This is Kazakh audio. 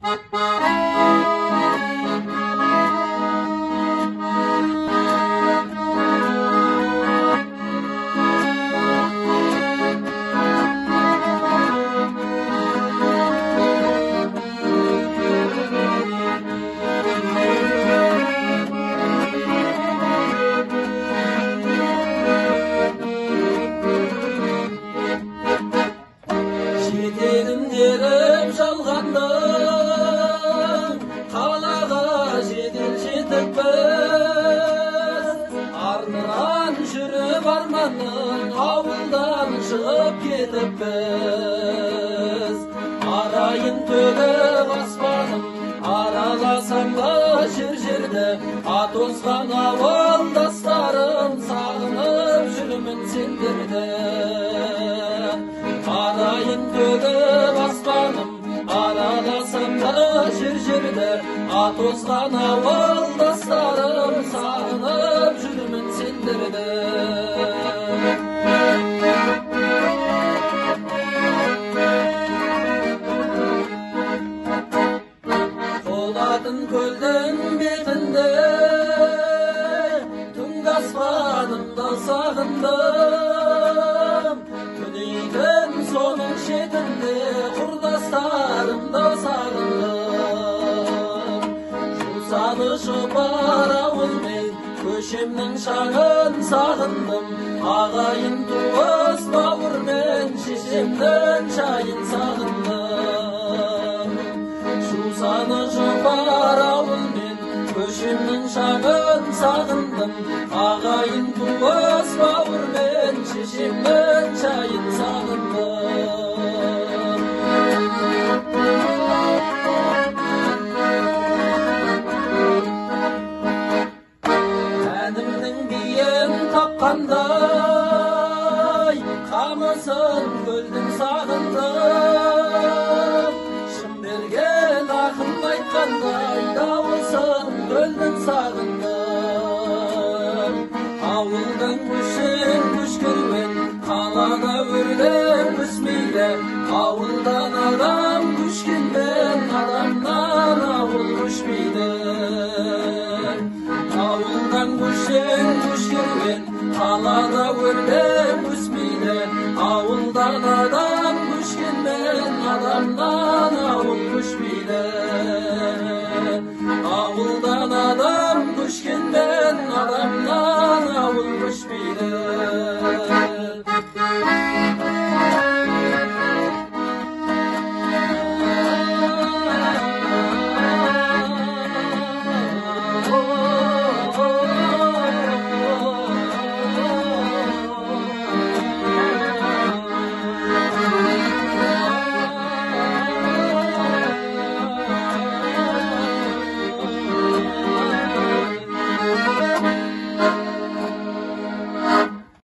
Жетегін теріп жалғандың, қалаға жедел жетіппіз. Артынан жүріп арманның, ауылдан шығып кетіппіз. Арайын төгіп аспаным, араласам да жер-жерді. Атозған ауылдастарым, сағынып жүрмін сендерді. Арайын төгіп аспаным, араласам да жер-жерді. Атозған ауылдастарым, сағынып жүрмін сендерді. Қолатын көлдің бетінде, түнгі аспанымды сағындым. Түнейтін соның шетінде, құрдастарымды сағындым. Жусаны жұпар ауылмен, көшемнің шаңын сағындым. Ағайын туыс бауырмен, шешемнің шайын сағындым. Жусаны жұпар ауылмен, көшемнің шаңын сағындым. Ағайын туыс бауырмен, шешемнің шайын сағындым. Әнімнің биен тапқандай, қамысын көлдің сағындым. Шын берген ақын айтқандай, дауысын көлдің сағындым.